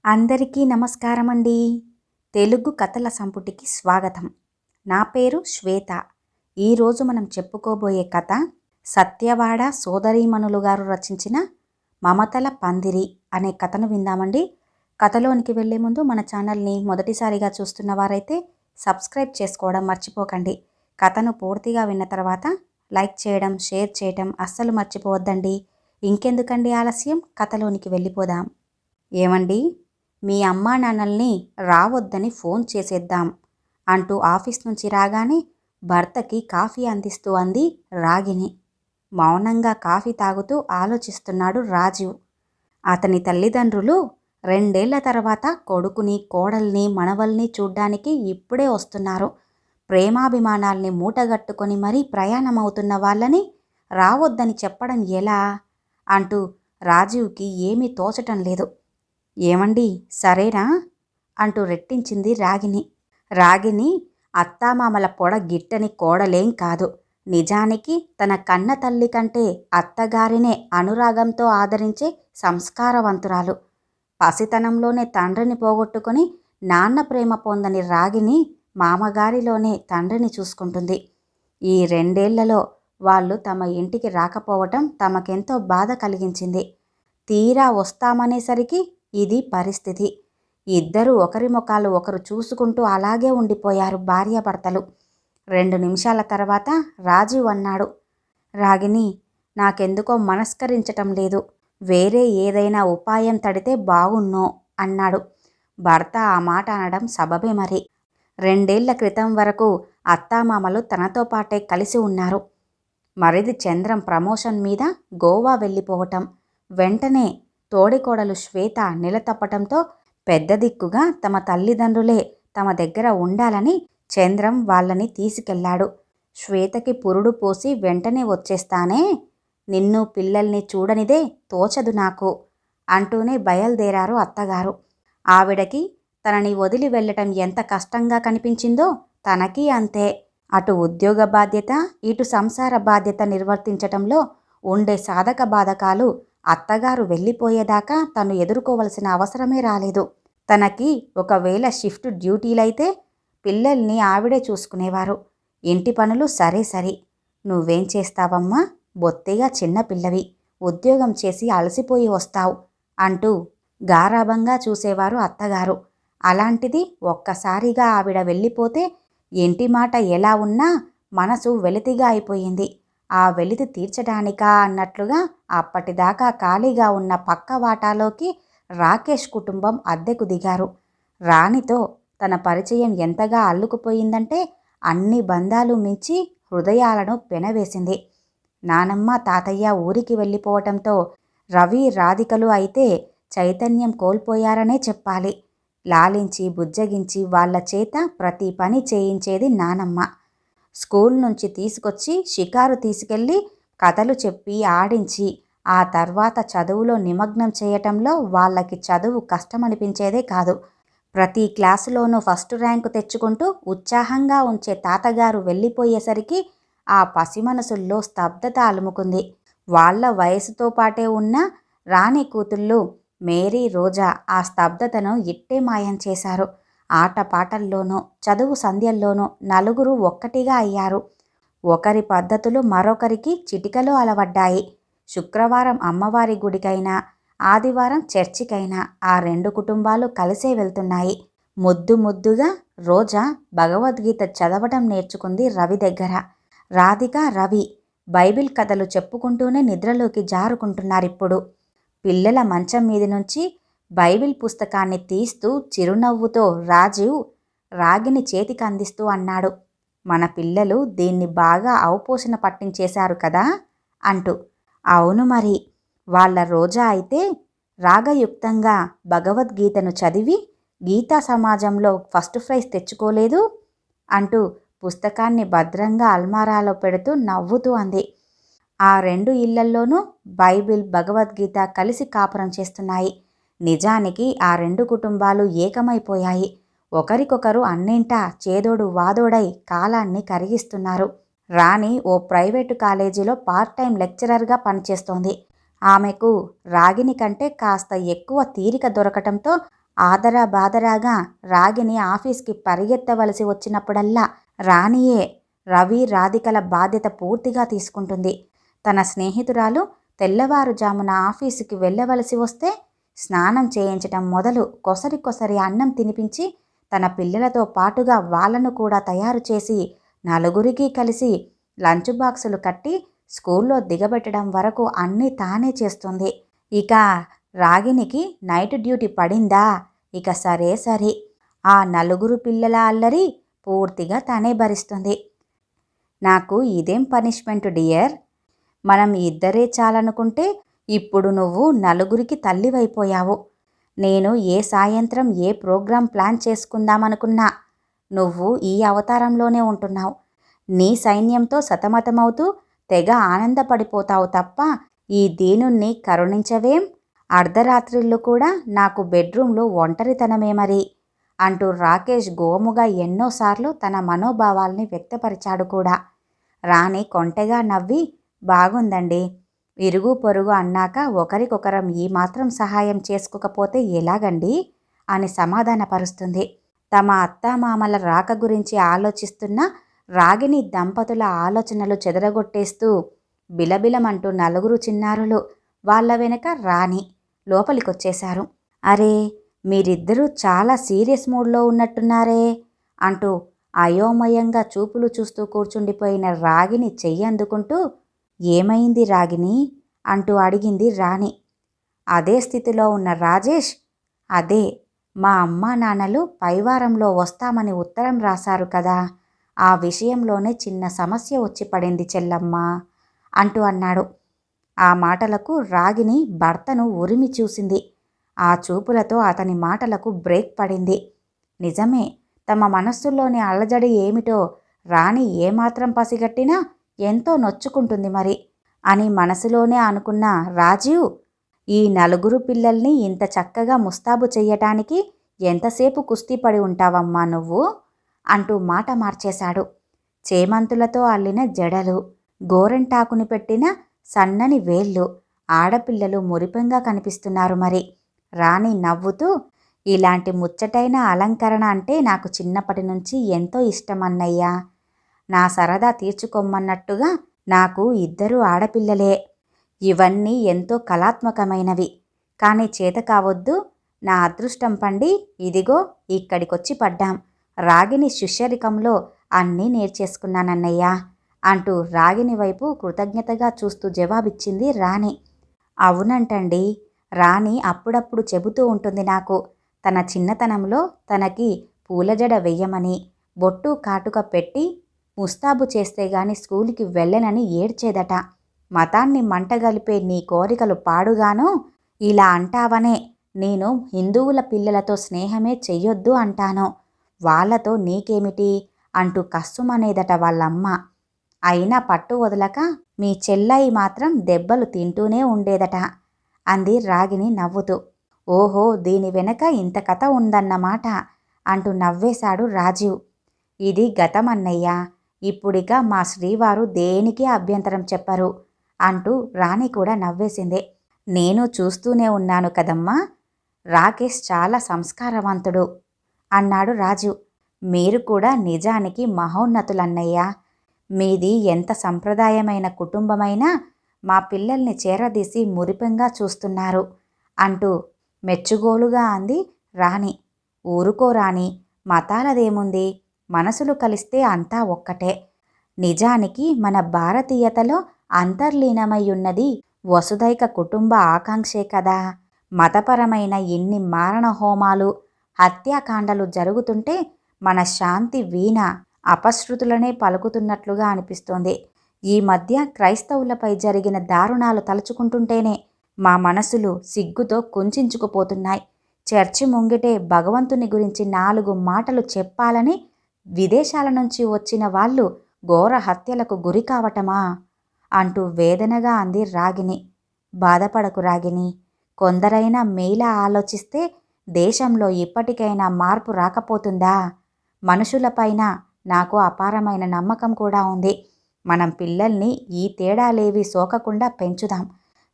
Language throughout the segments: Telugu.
అందరికీ నమస్కారం అండి. తెలుగు కథల సంపుటికి స్వాగతం. నా పేరు శ్వేత. ఈరోజు మనం చెప్పుకోబోయే కథ సత్యవాడ సోదరీమణులు గారు రచించిన మమతల పందిరి అనే కథను విందామండి. కథలోనికి వెళ్లే ముందు మన ఛానల్ని మొదటిసారిగా చూస్తున్న వారైతే సబ్స్క్రైబ్ చేసుకోవడం మర్చిపోకండి. కథను పూర్తిగా విన్న తర్వాత లైక్ చేయడం, షేర్ చేయడం అస్సలు మర్చిపోవద్దండి. ఇంకెందుకండి ఆలస్యం, కథలోనికి వెళ్ళిపోదాం. ఏమండి, మీ అమ్మా నాన్నల్ని రావద్దని ఫోన్ చేసేద్దాం అంటూ ఆఫీస్ నుంచి రాగానే భర్తకి కాఫీ అందిస్తూ అంది రాగిని. మౌనంగా కాఫీ తాగుతూ ఆలోచిస్తున్నాడు రాజీవ్. అతని తల్లిదండ్రులు 2 ఏళ్ల తర్వాత కొడుకుని, కోడల్ని, మనవల్ని చూడ్డానికి ఇప్పుడే వస్తున్నారు. ప్రేమాభిమానాల్ని మూటగట్టుకొని మరీ ప్రయాణమవుతున్న వాళ్ళని రావద్దని చెప్పడం ఎలా అంటూ రాజీవ్కి ఏమీ తోచటం లేదు. ఏమండి, సరేనా అంటూ రెట్టించింది రాగిని. రాగిని అత్తామామల పొడ గిట్టని కోడలేం కాదు. నిజానికి తన కన్న తల్లి కంటే అత్తగారినే అనురాగంతో ఆదరించే సంస్కారవంతురాలు. పసితనంలోనే తండ్రిని పోగొట్టుకొని నాన్న ప్రేమ పొందని రాగిని మామగారిలోనే తండ్రిని చూసుకుంటుంది. ఈ 2 ఏళ్లలో వాళ్ళు తమ ఇంటికి రాకపోవటం తమకెంతో బాధ కలిగించింది. తీరా వస్తామనేసరికి ఇది పరిస్థితి. ఇద్దరూ ఒకరి ముఖాలు ఒకరు చూసుకుంటూ అలాగే ఉండిపోయారు భార్యాభర్తలు. 2 నిమిషాల తర్వాత రాజీవ్ అన్నాడు, రాగిని, నాకెందుకో మనస్కరించటం లేదు. వేరే ఏదైనా ఉపాయం తడితే బాగున్నో అన్నాడు. భర్త ఆ మాట అనడం సబబే మరి. 2 ఏళ్ల క్రితం వరకు అత్తామామలు తనతో పాటే కలిసి ఉన్నారు. మరిది చంద్రం ప్రమోషన్ మీద గోవా వెళ్ళిపోవటం, వెంటనే తోడికోడలు శ్వేత నిలతప్పటంతో పెద్ద దిక్కుగా తమ తల్లిదండ్రులే తమ దగ్గర ఉండాలని చంద్రం వాళ్ళని తీసుకెళ్లాడు. శ్వేతకి పురుడు పోసి వెంటనే వచ్చేస్తానే, నిన్ను పిల్లల్ని చూడనిదే తోచదు నాకు అంటూనే బయలుదేరారు అత్తగారు. ఆవిడకి తనని వదిలి వెళ్ళటం ఎంత కష్టంగా కనిపించిందో తనకీ అంతే. అటు ఉద్యోగ బాధ్యత, ఇటు సంసార బాధ్యత నిర్వర్తించటంలో ఉండే సాధక బాధకాలు అత్తగారు వెళ్ళిపోయేదాకా తను ఎదుర్కోవలసిన అవసరమే రాలేదు. తనకి ఒకవేళ షిఫ్ట్ డ్యూటీలైతే పిల్లల్ని ఆవిడే చూసుకునేవారు. ఇంటి పనులు సరే సరి. నువ్వేం చేస్తావమ్మా, బొత్తిగా చిన్నపిల్లవి, ఉద్యోగం చేసి అలసిపోయి వస్తావు అంటూ గారాబంగా చూసేవారు అత్తగారు. అలాంటిది ఒక్కసారిగా ఆవిడ వెళ్ళిపోతే ఇంటి మాట ఎలా ఉన్నా మనసు వెలితిగా అయిపోయింది. ఆ వెలితి తీర్చడానికా అన్నట్లుగా అప్పటిదాకా ఖాళీగా ఉన్న పక్క వాటాలోకి రాకేష్ కుటుంబం అద్దెకు దిగారు. రాణితో తన పరిచయం ఎంతగా అల్లుకుపోయిందంటే అన్ని బంధాలు మించి హృదయాలను పెనవేసింది. నానమ్మ, తాతయ్య ఊరికి వెళ్ళిపోవటంతో రవి, రాధికలు అయితే చైతన్యం కోల్పోయారనే చెప్పాలి. లాలించి బుజ్జగించి వాళ్ల చేత ప్రతి పని చేయించేది నానమ్మ. స్కూల్ నుంచి తీసుకొచ్చి షికారు తీసుకెళ్ళి కథలు చెప్పి ఆడించి ఆ తర్వాత చదువులో నిమగ్నం చేయటంలో వాళ్ళకి చదువు కష్టమనిపించేదే కాదు. ప్రతి క్లాసులోనూ ఫస్ట్ ర్యాంకు తెచ్చుకుంటూ ఉత్సాహంగా ఉంచే తాతగారు వెళ్ళిపోయేసరికి ఆ పసి మనసుల్లో స్తబ్దత అలుముకుంది. వాళ్ల వయసుతో పాటే ఉన్న రాణి కూతుళ్ళు మేరీ, రోజా ఆ స్తబ్దతను ఇట్టే మాయం చేశారు. ఆటపాటల్లోనూ చదువు సంధ్యల్లోనూ నలుగురు ఒక్కటిగా అయ్యారు. ఒకరి పద్ధతులు మరొకరికి చిటికలో అలవడ్డాయి. శుక్రవారం అమ్మవారి గుడికైనా, ఆదివారం చర్చికైనా ఆ 2 కుటుంబాలు కలిసే వెళ్తున్నాయి. ముద్దు ముద్దుగా రోజా భగవద్గీత చదవటం నేర్చుకుంది రవి దగ్గర. రాధిక, రవి బైబిల్ కథలు చెప్పుకుంటూనే నిద్రలోకి జారుకుంటున్నారిప్పుడు. పిల్లల మంచం మీది నుంచి బైబిల్ పుస్తకాన్ని తీస్తూ చిరునవ్వుతో రాజీవ్ రాగిని చేతికి అందిస్తూ అన్నాడు, మన పిల్లలు దీన్ని బాగా అవపోసన పట్టించేశారు కదా అంటూ. అవును మరి, వాళ్ళ రోజా అయితే రాగయుక్తంగా భగవద్గీతను చదివి గీతా సమాజంలో ఫస్ట్ ప్రైజ్ తెచ్చుకోలేదు అంటూ పుస్తకాన్ని భద్రంగా అల్మారాలో పెడుతూ నవ్వుతూ అంది. ఆ 2 ఇళ్లల్లోనూ బైబిల్, భగవద్గీత కలిసి కాపురం చేస్తున్నాయి. నిజానికి ఆ 2 కుటుంబాలు ఏకమైపోయాయి. ఒకరికొకరు అన్నింటా చేదోడు వాదోడై కాలాన్ని కరిగిస్తున్నారు. రాణి ఓ ప్రైవేటు కాలేజీలో పార్ట్ టైం లెక్చరర్గా పనిచేస్తోంది. ఆమెకు రాగిని కంటే కాస్త ఎక్కువ తీరిక దొరకటంతో ఆదరా బాదరాగా రాగిని ఆఫీస్కి పరిగెత్తవలసి వచ్చినప్పుడల్లా రాణియే రవి రాధికల బాధ్యత పూర్తిగా తీసుకుంటుంది. తన స్నేహితురాలు తెల్లవారుజామున ఆఫీసుకి వెళ్ళవలసి వస్తే స్నానం చేయించటం మొదలు కొసరి కొసరి అన్నం తినిపించి తన పిల్లలతో పాటుగా వాళ్ళను కూడా తయారు చేసి నలుగురికి కలిసి లంచ్ బాక్సులు కట్టి స్కూల్లో దిగబెట్టడం వరకు అన్నీ తానే చేస్తుంది. ఇక రాగినికి నైట్ డ్యూటీ పడిందా, ఇక సరే సరి ఆ నలుగురు పిల్లల అల్లరి పూర్తిగా తనే భరిస్తుంది. నాకు ఇదేం పనిష్మెంట్ డియర్, మనం ఇద్దరే చాలనుకుంటే ఇప్పుడు నువ్వు నలుగురికి తల్లివైపోయావు. నేను ఏ సాయంత్రం ఏ ప్రోగ్రాం ప్లాన్ చేసుకుందామనుకున్నా నువ్వు ఈ అవతారంలోనే ఉంటున్నావు. నీ సైన్యంతో సతమతమవుతూ తెగ ఆనందపడిపోతావు తప్ప ఈ దీనుణ్ణి కరుణించవేం? అర్ధరాత్రిళ్ళు కూడా నాకు బెడ్రూమ్లో ఒంటరితనమే మరి అంటూ రాకేష్ గోముగా ఎన్నోసార్లు తన మనోభావాల్ని వ్యక్తపరిచాడు కూడా. రాణి కొంటెగా నవ్వి, బాగుందండి, ఇరుగు పొరుగు అన్నాక ఒకరికొకరం ఈ మాత్రం సహాయం చేసుకోకపోతే ఎలాగండి అని సమాధానపరుస్తుంది. తమ అత్తామామల రాక గురించి ఆలోచిస్తున్న రాగిని దంపతుల ఆలోచనలు చెదరగొట్టేస్తూ బిలబిలమంటూ నలుగురు చిన్నారులు వాళ్ళ వెనక రాణి లోపలికొచ్చేశారు. అరే, మీరిద్దరూ చాలా సీరియస్ మూడ్లో ఉన్నట్టున్నారే అంటూ అయోమయంగా చూపులు చూస్తూ కూర్చుండిపోయిన రాగిని చెయ్యి అందుకుంటూ, ఏమైంది రాగిని అంటూ అడిగింది రాణి. అదే స్థితిలో ఉన్న రాజేష్, అదే మా అమ్మా నాన్నలు పైవారంలో వస్తామని ఉత్తరం రాశారు కదా, ఆ విషయంలోనే చిన్న సమస్య వచ్చి పడింది చెల్లమ్మ అంటూ అన్నాడు. ఆ మాటలకు రాగిని భర్తను ఉరిమి చూసింది. ఆ చూపులతో అతని మాటలకు బ్రేక్ పడింది. నిజమే, తమ మనస్సుల్లోని అలజడి ఏమిటో రాణి ఏమాత్రం పసిగట్టినా ఎంతో నొచ్చుకుంటుంది మరి అని మనసులోనే అనుకున్న రాజీవ్, ఈ నలుగురు పిల్లల్ని ఇంత చక్కగా ముస్తాబు చెయ్యటానికి ఎంతసేపు కుస్తీ పడి ఉంటావమ్మా నువ్వు అంటూ మాట మార్చేశాడు. చేమంతులతో అల్లిన జడలు, గోరెంటాకుని పెట్టిన సన్నని వేళ్ళు, ఆడపిల్లలు మురిపెంగా కనిపిస్తున్నారు మరి. రాణి నవ్వుతూ, ఇలాంటి ముచ్చటైన అలంకరణ అంటే నాకు చిన్నప్పటి నుంచి ఎంతో ఇష్టం అన్నయ్యా. నా సరదా తీర్చుకొమ్మన్నట్టుగా నాకు ఇద్దరు ఆడపిల్లలే. ఇవన్నీ ఎంతో కళాత్మకమైనవి, కానీ చేత కావద్దు. నా అదృష్టం పండి ఇదిగో ఇక్కడికొచ్చి పడ్డాం. రాగిని శిష్యరికంలో అన్నీ నేర్చేసుకున్నానన్నయ్యా అంటూ రాగిని వైపు కృతజ్ఞతగా చూస్తూ జవాబిచ్చింది రాణి. అవునంటండి, రాణి అప్పుడప్పుడు చెబుతూ ఉంటుంది నాకు. తన చిన్నతనంలో తనకి పూలజడ వెయ్యమని, బొట్టు కాటుక పెట్టి ముస్తాబు చేస్తే గాని స్కూలుకి వెళ్ళనని ఏడ్చేదట. మతాన్ని మంటగలిపే నీ కోరికలు పాడుగాను ఇలా అంటావనే నేను హిందువుల పిల్లలతో స్నేహమే చెయ్యొద్దు అంటాను. వాళ్లతో నీకేమిటి అంటూ కస్సుమనేదట వాళ్ళమ్మ. అయినా పట్టు వదలక మీ చెల్లాయి మాత్రం దెబ్బలు తింటూనే ఉండేదట అంది రాగిని నవ్వుతూ. ఓహో, దీని వెనక ఇంత కథ ఉందన్నమాట అంటూ నవ్వేశాడు రాజీవ్. ఇది గతమన్నయ్యా, ఇప్పుడిక మా శ్రీవారు దేనికి అభ్యంతరం చెప్పరు అంటూ రాణి కూడా నవ్వేసింది. నేను చూస్తూనే ఉన్నాను కదమ్మా, రాకేష్ చాలా సంస్కారవంతుడు అన్నాడు రాజు. మీరు కూడా నిజానికి మహోన్నతులన్నయ్యా. మీది ఎంత సంప్రదాయమైన కుటుంబమైనా మా పిల్లల్ని చేరదీసి మురిపెంగా చూస్తున్నారు అంటూ మెచ్చుగోలుగా అంది రాణి. ఊరుకో రాణి, మతాలదేముంది, మనసులు కలిస్తే అంతా ఒక్కటే. నిజానికి మన భారతీయతలో అంతర్లీనమై ఉన్నది వసుదైక కుటుంబ ఆకాంక్షే కదా. మతపరమైన ఇన్ని మారణ హోమాలు, హత్యాకాండలు జరుగుతుంటే మన శాంతి వీణ అపశృతులనే పలుకుతున్నట్లుగా అనిపిస్తోంది. ఈ మధ్య క్రైస్తవులపై జరిగిన దారుణాలు తలుచుకుంటుంటేనే మా మనసులు సిగ్గుతో కుంచించుకుపోతున్నాయి. చర్చి ముంగిటే భగవంతుని గురించి 4 మాటలు చెప్పాలని విదేశాల నుంచి వచ్చిన వాళ్ళు ఘోర హత్యలకు గురి కావటమా అంటూ వేదనగా అంది రాగిని. బాధపడకు రాగిని, కొందరైనా మేలా ఆలోచిస్తే దేశంలో ఇప్పటికైనా మార్పు రాకపోతుందా? మనుషులపైన నాకు అపారమైన నమ్మకం కూడా ఉంది. మనం పిల్లల్ని ఈ తేడాలేవి సోకకుండా పెంచుదాం.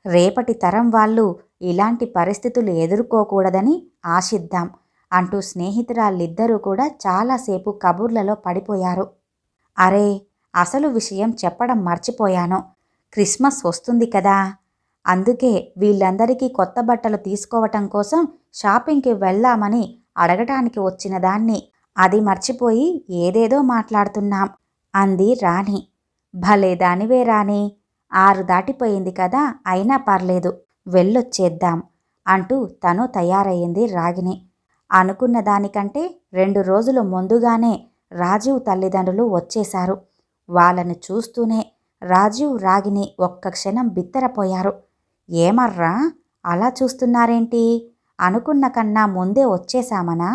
రేపటి తరం వాళ్ళు ఇలాంటి పరిస్థితులు ఎదుర్కోకూడదని ఆశిద్దాం అంటూ స్నేహితురాళ్ళిద్దరూ కూడా చాలాసేపు కబుర్లలో పడిపోయారు. అరే, అసలు విషయం చెప్పడం మర్చిపోయాను. క్రిస్మస్ వస్తుంది కదా, అందుకే వీళ్ళందరికీ కొత్త బట్టలు తీసుకోవటం కోసం షాపింగ్కి వెళ్దామని అడగటానికి వచ్చిన దాన్ని. అది మర్చిపోయి ఏదేదో మాట్లాడుతున్నాం అంది రాణి. భలే దానివే రాణి, 6 దాటిపోయింది కదా, అయినా పర్లేదు, వెళ్ళొచ్చేద్దాం అంటూ తను తయారయ్యింది రాగిని. అనుకున్న దానికంటే 2 రోజులు ముందుగానే రాజీవ్ తల్లిదండ్రులు వచ్చేశారు. వాళ్ళని చూస్తూనే రాజీవ్ రాగిని ఒక్క క్షణం బిత్తరపోయారు. ఏమర్రా అలా చూస్తున్నారేంటి, అనుకున్న కన్నా ముందే వచ్చేశామనా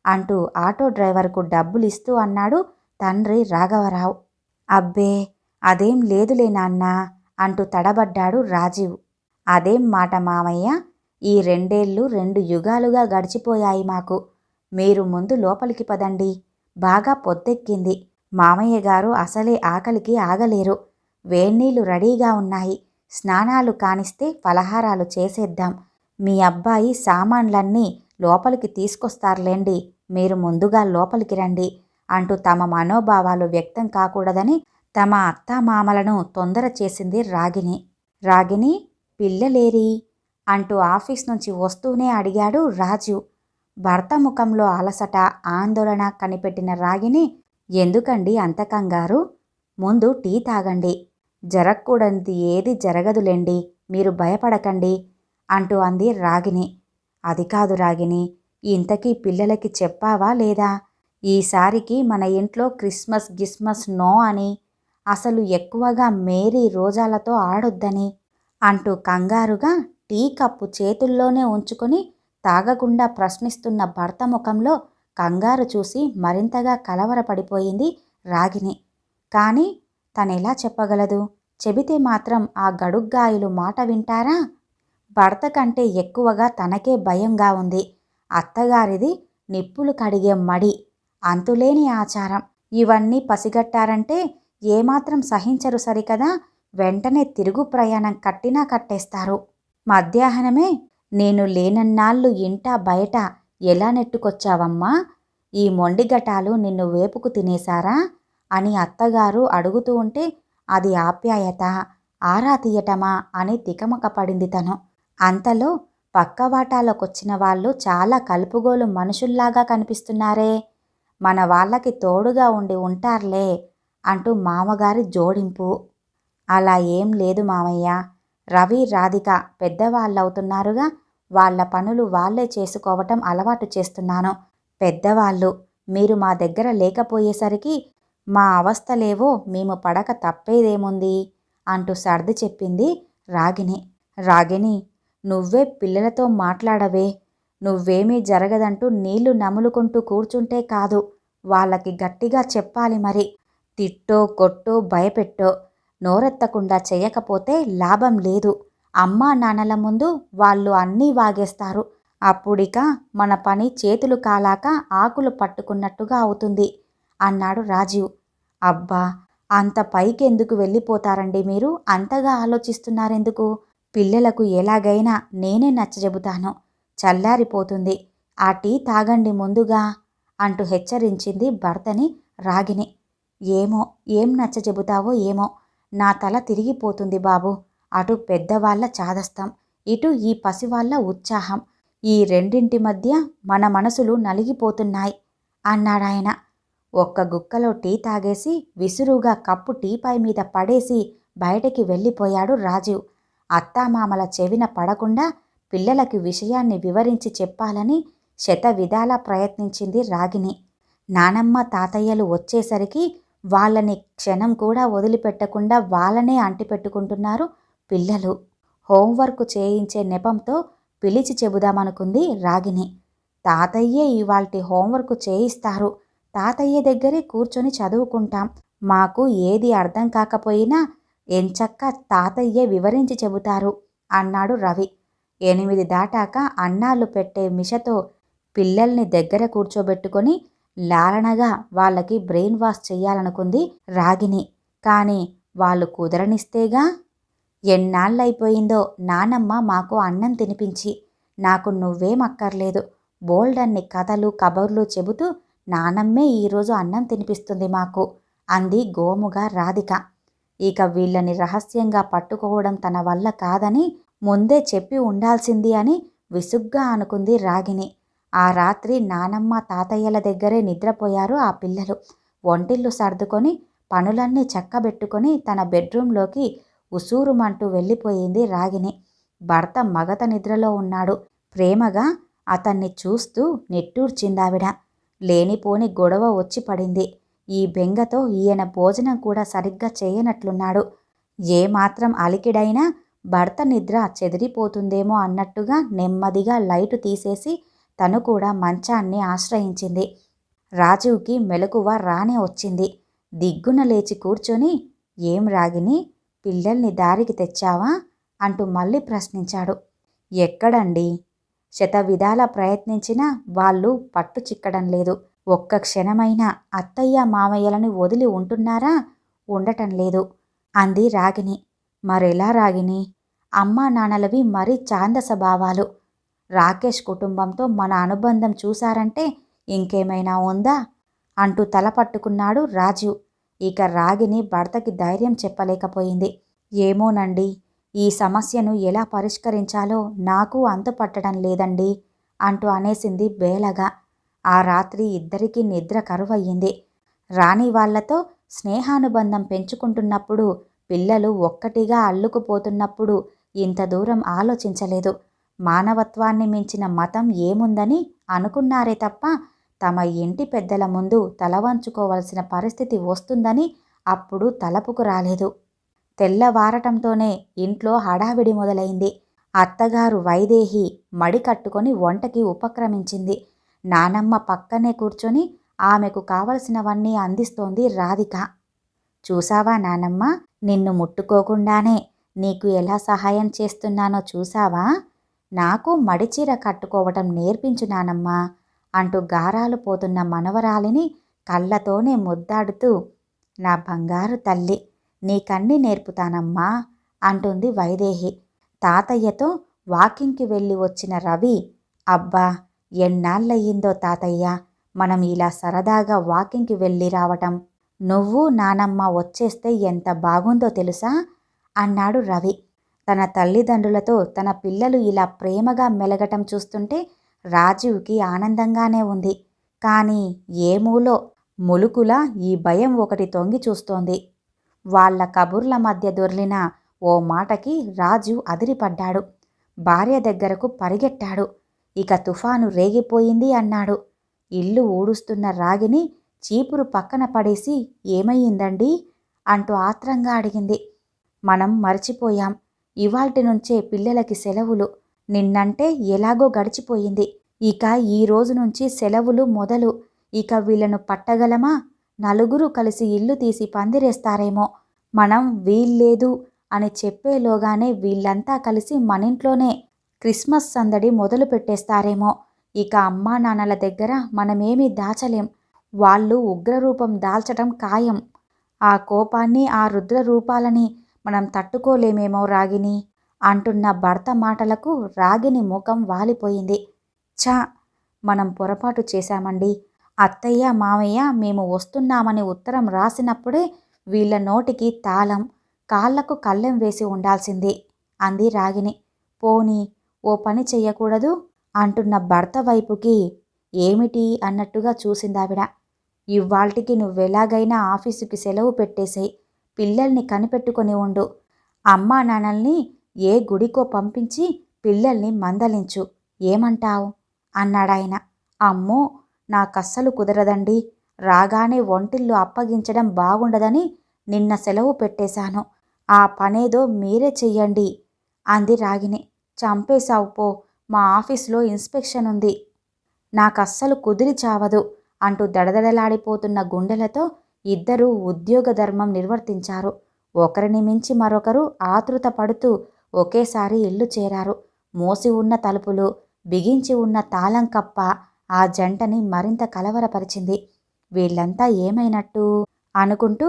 అంటూ ఆటో డ్రైవర్కు డబ్బులిస్తూ అన్నాడు తండ్రి రాఘవరావు. అబ్బే, అదేం లేదులే నాన్నా అంటూ తడబడ్డాడు రాజీవ్. అదేం మాట మామయ్య, ఈ 2 ఏళ్ళు 2 యుగాలుగా గడిచిపోయాయి మాకు. మీరు ముందు లోపలికి పదండి, బాగా పొద్దెక్కింది. మామయ్య గారు అసలే ఆకలికి ఆగలేరు. వేన్నీళ్లు రెడీగా ఉన్నాయి, స్నానాలు కానిస్తే ఫలహారాలు చేసేద్దాం. మీ అబ్బాయి సామాన్లన్నీ లోపలికి తీసుకొస్తారులేండి, మీరు ముందుగా లోపలికి రండి అంటూ తమ మనోభావాలు వ్యక్తం కాకూడదని తమ అత్తామామలను తొందర చేసింది రాగిని. రాగిని, పిల్లలేరి అంటూ ఆఫీస్ నుంచి వస్తూనే అడిగాడు రాజు. భర్త ముఖంలో అలసట, ఆందోళన కనిపెట్టిన రాగిని, ఎందుకండి అంత కంగారు, ముందు టీ తాగండి, జరగకూడనిది ఏది జరగదులేండి, మీరు భయపడకండి అంటూ అంది రాగిని. అది కాదు రాగిని, ఇంతకీ పిల్లలకి చెప్పావా లేదా, ఈసారికి మన ఇంట్లో క్రిస్మస్ గిస్మస్ నో అని, అసలు ఎక్కువగా మేరీ రోజాలతో ఆడొద్దని అంటూ కంగారుగా టీ కప్పు చేతుల్లోనే ఉంచుకొని తాగకుండా ప్రశ్నిస్తున్న భర్త ముఖంలో కంగారు చూసి మరింతగా కలవరపడిపోయింది రాగిని. కానీ తనెలా చెప్పగలదు, చెబితే మాత్రం ఆ గడుగ్గాయులు మాట వింటారా? భర్త కంటే ఎక్కువగా తనకే భయంగా ఉంది. అత్తగారిది నిప్పులు కడిగే మడి, అంతులేని ఆచారం, ఇవన్నీ పసిగట్టారంటే ఏమాత్రం సహించరు సరికదా, వెంటనే తిరుగు ప్రయాణం కట్టినా కట్టేస్తారు. మధ్యాహ్నమే నేను లేనన్నాళ్ళు ఇంటా బయట ఎలా నెట్టుకొచ్చావమ్మా, ఈ మొండిగటాలు నిన్ను వేపుకు తినేశారా అని అత్తగారు అడుగుతూ ఉంటే అది ఆప్యాయత, ఆరా తీయటమా అని తికమక పడింది తను. అంతలో పక్కవాటాలోకొచ్చిన వాళ్ళు చాలా కలుపుగోలు మనుషుల్లాగా కనిపిస్తున్నారే, మన వాళ్ళకి తోడుగా ఉండి ఉంటారులే అంటూ మామగారి జోడింపు. అలా ఏం లేదు మామయ్య, రవి రాధిక పెద్దవాళ్ళవుతున్నారుగా, వాళ్ళ పనులు వాళ్ళే చేసుకోవటం అలవాటు చేస్తున్నాను. పెద్దవాళ్ళు మీరు మా దగ్గర లేకపోయేసరికి మా అవస్థలేవో మేము పడక తప్పేదేముంది అంటూ సర్ది చెప్పింది రాగిని. రాగిని, నువ్వే పిల్లలతో మాట్లాడవే, నువ్వేమీ జరగదంటూ నీళ్లు నములుకుంటూ కూర్చుంటే కాదు, వాళ్ళకి గట్టిగా చెప్పాలి మరి. తిట్టో కొట్టో భయపెట్టో నోరెత్తకుండా చెయ్యకపోతే లాభం లేదు. అమ్మా నాన్నల ముందు వాళ్ళు అన్నీ వాగేస్తారు. అప్పుడిక మన పని చేతులు కాలాక ఆకులు పట్టుకున్నట్టుగా అవుతుంది అన్నాడు రాజీవ్. అబ్బా, అంత పైకెందుకు వెళ్ళిపోతారండి మీరు, అంతగా ఆలోచిస్తున్నారెందుకు? పిల్లలకు ఎలాగైనా నేనే నచ్చజెబుతాను, చల్లారిపోతుంది, ఆ టీ తాగండి ముందుగా అంటూ హెచ్చరించింది భర్తని రాగిని. ఏమో, ఏం నచ్చజెబుతావో ఏమో, నా తల తిరిగిపోతుంది బాబు. అటు పెద్దవాళ్ల చాదస్తం, ఇటు ఈ పసివాళ్ల ఉత్సాహం, ఈ రెండింటి మధ్య మన మనసులు నలిగిపోతున్నాయి అన్నాడాయన. ఒక్క గుక్కలో టీ తాగేసి విసురుగా కప్పు టీపాయ్ మీద పడేసి బయటికి వెళ్ళిపోయాడు రాజీవ్. అత్తామామల చెవిన పడకుండా పిల్లలకి విషయాన్ని వివరించి చెప్పాలని శతవిధాలా ప్రయత్నించింది రాగిని. నానమ్మ తాతయ్యలు వచ్చేసరికి వాళ్ళని క్షణం కూడా వదిలిపెట్టకుండా వాళ్ళనే అంటిపెట్టుకుంటున్నారు పిల్లలు. హోంవర్క్ చేయించే నెపంతో పిలిచి చెబుదామనుకుంది రాగిని. తాతయ్యే ఇవాల్టి హోంవర్క్ చేయిస్తారు, తాతయ్య దగ్గరే కూర్చొని చదువుకుంటాం, మాకు ఏది అర్థం కాకపోయినా ఎంచక్క తాతయ్యే వివరించి చెబుతారు అన్నాడు రవి. 8 దాటాక అన్నాళ్ళు పెట్టే మిషతో పిల్లల్ని దగ్గర కూర్చోబెట్టుకొని లాలనగా వాళ్ళకి బ్రెయిన్ వాష్ చెయ్యాలనుకుంది రాగిని. కానీ వాళ్ళు కుదరనిస్తేగా. ఎన్నాళ్ళైపోయిందో నానమ్మ మాకు అన్నం తినిపించి. నాకు నువ్వేం అక్కర్లేదు. బోల్డన్ని కథలు కబుర్లు చెబుతూ నానమ్మే ఈరోజు అన్నం తినిపిస్తుంది మాకు అంది గోముగా రాధిక. ఇక వీళ్ళని రహస్యంగా పట్టుకోవడం తన వల్ల కాదని ముందే చెప్పి ఉండాల్సింది అని విసుగ్గా అనుకుంది రాగిని. ఆ రాత్రి నానమ్మ తాతయ్యల దగ్గరే నిద్రపోయారు ఆ పిల్లలు. ఒంటిళ్ళు సర్దుకొని పనులన్నీ చక్కబెట్టుకొని తన బెడ్రూంలోకి ఉసూరుమంటూ వెళ్ళిపోయింది రాగిని. భర్త మగత నిద్రలో ఉన్నాడు. ప్రేమగా అతన్ని చూస్తూ నిట్టూర్చిందావిడ. లేనిపోని గొడవ వచ్చి పడింది. ఈ బెంగతో ఈయన భోజనం కూడా సరిగ్గా చేయనట్లున్నాడు. ఏమాత్రం అలికిడైనా భర్త నిద్ర చెదిరిపోతుందేమో అన్నట్టుగా నెమ్మదిగా లైటు తీసేసి తను కూడా మంచాన్ని ఆశ్రయించింది. రాజుకి మెలకువ రానే వచ్చింది. దిగ్గున లేచి కూర్చొని, ఏం రాగిని, పిల్లల్ని దారికి తెచ్చావా అంటూ మళ్ళీ ప్రశ్నించాడు. ఎక్కడండి? శతవిధాల ప్రయత్నించినా వాళ్ళు పట్టు చిక్కడం లేదు. ఒక్క క్షణమైనా అత్తయ్య మామయ్యలను వదిలి ఉంటున్నారా? ఉండటం లేదు అంది రాగిని. మరెలా రాగిని? అమ్మా నాన్నలవి మరీ ఛాందస భావాలు. రాకేష్ కుటుంబంతో మన అనుబంధం చూశారంటే ఇంకేమైనా ఉందా అంటూ తల పట్టుకున్నాడు రాజు. ఇక రాగిని భర్తకి ధైర్యం చెప్పలేకపోయింది. ఏమోనండి, ఈ సమస్యను ఎలా పరిష్కరించాలో నాకు అంతుపట్టడం లేదండి అంటూ అనేసింది బేలగా. ఆ రాత్రి ఇద్దరికీ నిద్ర కరువయ్యింది. రాణి వాళ్లతో స్నేహానుబంధం పెంచుకుంటున్నప్పుడు, పిల్లలు ఒక్కటిగా అల్లుకుపోతున్నప్పుడు ఇంత దూరం ఆలోచించలేదు. మానవత్వాన్ని మించిన మతం ఏముందని అనుకున్నారే తప్ప తమ ఇంటి పెద్దల ముందు తలవంచుకోవలసిన పరిస్థితి వస్తుందని అప్పుడు తలపుకు రాలేదు. తెల్లవారటంతోనే ఇంట్లో హడావిడి మొదలైంది. అత్తగారు వైదేహి మడి కట్టుకొని వంటకి ఉపక్రమించింది. నానమ్మ పక్కనే కూర్చొని ఆమెకు కావలసినవన్నీ అందిస్తోంది రాధిక. చూసావా నానమ్మ, నిన్ను ముట్టుకోకుండానే నీకు ఎలా సహాయం చేస్తున్నానో చూసావా? నాకు మడిచీర కట్టుకోవటం నేర్పించు నానమ్మా అంటూ గారాలు పోతున్న మనవరాలిని కళ్ళతోనే ముద్దాడుతూ, నా బంగారు తల్లి, నీకన్నీ నేర్పుతానమ్మా అంటుంది వైదేహి. తాతయ్యతో వాకింగ్కి వెళ్ళి వచ్చిన రవి, అబ్బా ఎన్నాళ్ళయ్యిందో తాతయ్య మనం ఇలా సరదాగా వాకింగ్కి వెళ్ళి రావటం. నువ్వు నానమ్మ వచ్చేస్తే ఎంత బాగుందో తెలుసా అన్నాడు రవి. తన తల్లిదండ్రులతో తన పిల్లలు ఇలా ప్రేమగా మెలగటం చూస్తుంటే రాజీవ్కి ఆనందంగానే ఉంది. కానీ ఏమూలో ములుకులా ఈ భయం ఒకటి తొంగి చూస్తోంది. వాళ్ల కబుర్ల మధ్య దొర్లిన ఓ మాటకి రాజు అదిరిపడ్డాడు. భార్య దగ్గరకు పరిగెట్టాడు. ఇక తుఫాను రేగిపోయింది అన్నాడు. ఇల్లు ఊడుస్తున్న రాగిని చీపురు పక్కన పడేసి, ఏమయ్యిందండి అంటూ ఆత్రంగా అడిగింది. మనం మర్చిపోయాం. ఇవాల్టి నుంచే పిల్లలకి సెలవులు. నిన్నంటే ఎలాగో గడిచిపోయింది. ఇక ఈ రోజు నుంచి సెలవులు మొదలు. ఇక వీళ్లను పట్టగలమా? నలుగురు కలిసి ఇల్లు తీసి పందిరేస్తారేమో. మనం వీల్లేదు అని చెప్పేలోగానే వీళ్ళంతా కలిసి మనింట్లోనే క్రిస్మస్ సందడి మొదలు పెట్టేస్తారేమో. ఇక అమ్మా నాన్నల దగ్గర మనమేమీ దాచలేం. వాళ్ళు ఉగ్రరూపం దాల్చటం ఖాయం. ఆ కోపాన్ని, ఆ రుద్ర రూపాలని మనం తట్టుకోలేమేమో రాగిని అంటున్న భర్త మాటలకు రాగిని ముఖం వాలిపోయింది. ఛా, మనం పొరపాటు చేశామండి. అత్తయ్య మామయ్య మేము వస్తున్నామని ఉత్తరం రాసినప్పుడే వీళ్ళ నోటికి తాళం, కాళ్లకు కళ్ళెం వేసి ఉండాల్సింది అంది రాగిని. పోనీ ఓ పని చెయ్యకూడదు అంటున్న భర్త వైపుకి ఏమిటి అన్నట్టుగా చూసిందావిడ. ఇవ్వాల్టికి నువ్వెలాగైనా ఆఫీసుకి సెలవు పెట్టేసేయ్. పిల్లల్ని కనిపెట్టుకొని ఉండు. అమ్మా నాన్నల్ని ఏ గుడికో పంపించి పిల్లల్ని మందలించు. ఏమంటావు అన్నాడాయన. అమ్మో, నాకస్సలు కుదరదండి. రాగానే ఒంటిల్లు అప్పగించడం బాగుండదని నిన్న సెలవు పెట్టేశాను. ఆ పనేదో మీరే చెయ్యండి అంది రాగిని. చంపేశావు పో, మా ఆఫీసులో ఇన్స్పెక్షన్ ఉంది. నాకస్సలు కుదిరి చావదు అంటూ దడదడలాడిపోతున్న గుండెలతో ఇద్దరూ ఉద్యోగ ధర్మం నిర్వర్తించారు. ఒకరిని మించి మరొకరు ఆతృత పడుతూ ఒకేసారి ఇల్లు చేరారు. మోసి ఉన్న తలుపులు, బిగించి ఉన్న తాళం కప్ప ఆ జంటని మరింత కలవరపరిచింది. వీళ్ళంతా ఏమైనట్టు అనుకుంటూ,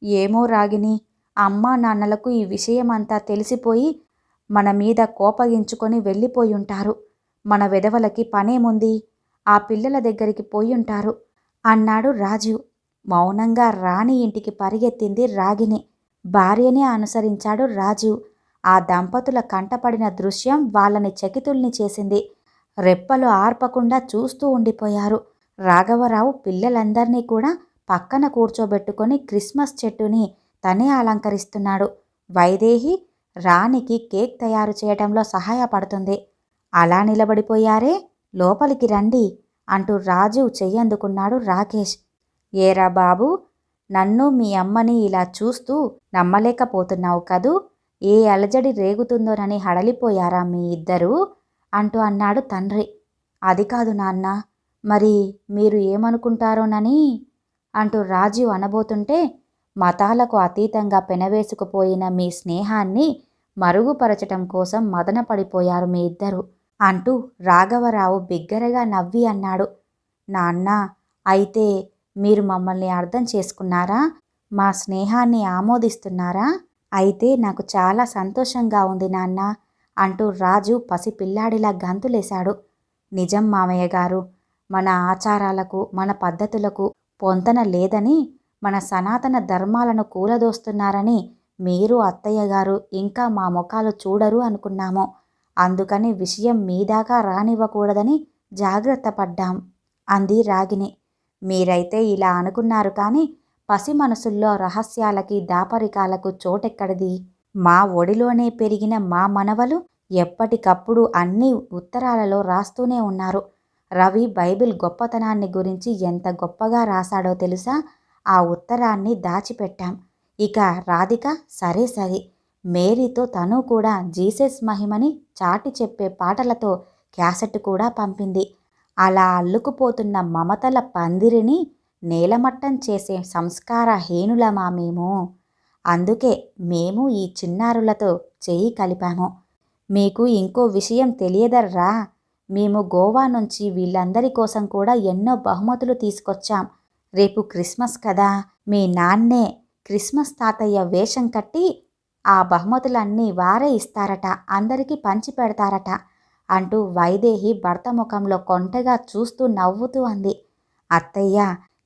ఏమో రాగిని, అమ్మా నాన్నలకు ఈ విషయమంతా తెలిసిపోయి మన మీద కోపగించుకొని వెళ్ళిపోయుంటారు. మన వెధవలకి పనేముంది, ఆ పిల్లల దగ్గరికి పోయుంటారు అన్నాడు రాజీవ్. మౌనంగా రాణి ఇంటికి పరిగెత్తింది రాగిణి. భార్యనే అనుసరించాడు రాజీవ్. ఆ దంపతుల కంటపడిన దృశ్యం వాళ్ళని చకితుల్ని చేసింది. రెప్పలు ఆర్పకుండా చూస్తూ ఉండిపోయారు. రాఘవరావు పిల్లలందర్నీ కూడా పక్కన కూర్చోబెట్టుకొని క్రిస్మస్ చెట్టుని తనే అలంకరిస్తున్నాడు. వైదేహి రాణికి కేక్ తయారు చేయటంలో సహాయపడుతుంది. అలా నిలబడిపోయారే, లోపలికి రండి అంటూ రాజీవ్ చెయ్యందుకున్నాడు రాకేష్. ఏరా బాబు, నన్ను మీ అమ్మని ఇలా చూస్తూ నమ్మలేకపోతున్నావు కదూ? ఏ అలజడి రేగుతుందోనని హడలిపోయారా మీ ఇద్దరూ అంటూ అన్నాడు తండ్రి. అది కాదు నాన్న, మరి మీరు ఏమనుకుంటారోనని అంటూ రాజీవ్ అనబోతుంటే, మతాలకు అతీతంగా పెనవేసుకుపోయిన మీ స్నేహాన్ని మరుగుపరచటం కోసం మదనపడిపోయారు మీ ఇద్దరు అంటూ రాఘవరావు బిగ్గరగా నవ్వి అన్నాడు. నాన్న, అయితే మీరు మమ్మల్ని అర్థం చేసుకున్నారా? మా స్నేహాన్ని ఆమోదిస్తున్నారా? అయితే నాకు చాలా సంతోషంగా ఉంది నాన్న అంటూ రాజు పసిపిల్లాడిలా గంతులేశాడు. నిజం మామయ్య గారు, మన ఆచారాలకు మన పద్ధతులకు పొంతన లేదని, మన సనాతన ధర్మాలను కూలదోస్తున్నారని మీరు అత్తయ్య గారు ఇంకా మా ముఖాలు చూడరు అనుకున్నాము. అందుకని విషయం మీదాకా రానివ్వకూడదని జాగ్రత్త పడ్డాం అంది రాగిణి. మీరైతే ఇలా అనుకున్నారు కానీ పసి మనసుల్లో రహస్యాలకి దాపరికాలకు చోటెక్కడిది? మా ఒడిలోనే పెరిగిన మా మనవలు ఎప్పటికప్పుడు అన్ని ఉత్తరాలలో రాస్తూనే ఉన్నారు. రవి బైబిల్ గొప్పతనాన్ని గురించి ఎంత గొప్పగా రాశాడో తెలుసా? ఆ ఉత్తరాన్ని దాచిపెట్టాం. ఇక రాధిక సరే సరే, మేరీతో తను కూడా జీసస్ మహిమని చాటి చెప్పే పాటలతో క్యాసెట్ కూడా పంపింది. అలా అల్లుకుపోతున్న మమతల పందిరిని నేలమట్టం చేసే సంస్కారహీనులమా మేము? అందుకే మేము ఈ చిన్నారులతో చెయ్యి కలిపాము. మీకు ఇంకో విషయం తెలియదర్రా, మేము గోవా నుంచి వీళ్ళందరి కోసం కూడా ఎన్నో బహుమతులు తీసుకొచ్చాం. రేపు క్రిస్మస్ కదా, మీ నాన్నే క్రిస్మస్ తాతయ్య వేషం కట్టి ఆ బహుమతులన్నీ వారే ఇస్తారట, అందరికీ పంచి పెడతారట అంటూ వైదేహి భర్త ముఖంలో కొంటెగా చూస్తూ నవ్వుతూ అంది. అత్తయ్య,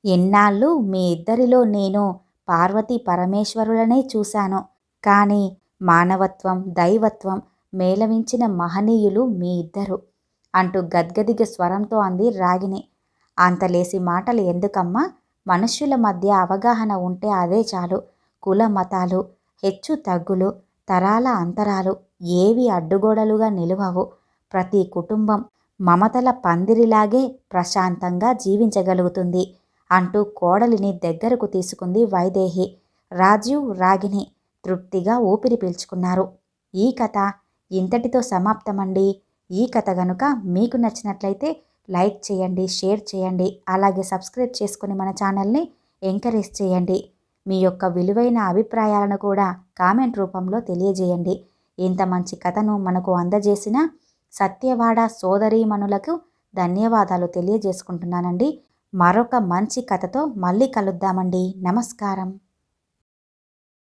ఎన్నాళ్ళు మీ ఇద్దరిలో నేను పార్వతీ పరమేశ్వరులనే చూశాను, కానీ మానవత్వం దైవత్వం మేళవించిన మహనీయులు మీ ఇద్దరు అంటూ గద్గదిగ స్వరంతో అంది రాగిణి. అంతలేసి మాటలు ఎందుకమ్మా? మనుష్యుల మధ్య అవగాహన ఉంటే అదే చాలు. కుల మతాలు, హెచ్చు తగ్గులు, తరాల అంతరాలు ఏవి అడ్డుగోడలుగా నిలువవు. ప్రతి కుటుంబం మమతల పందిరిలాగే ప్రశాంతంగా జీవించగలుగుతుంది అంటూ కోడలిని దగ్గరకు తీసుకుంది వైదేహి. రాజీవ్ రాగిణి తృప్తిగా ఊపిరి పీల్చుకున్నారు. ఈ కథ ఇంతటితో సమాప్తమండి. ఈ కథ గనుక మీకు నచ్చినట్లయితే లైక్ చేయండి, షేర్ చేయండి, అలాగే సబ్స్క్రైబ్ చేసుకుని మన ఛానల్ని ఎంకరేజ్ చేయండి. మీ యొక్క విలువైన అభిప్రాయాలను కూడా కామెంట్ రూపంలో తెలియజేయండి. ఇంత మంచి కథను మనకు అందజేసిన సత్యవాడ సోదరీమణులకు ధన్యవాదాలు తెలియజేసుకుంటున్నానండి. మరొక మంచి కథతో మళ్ళీ కలుద్దామండి. నమస్కారం.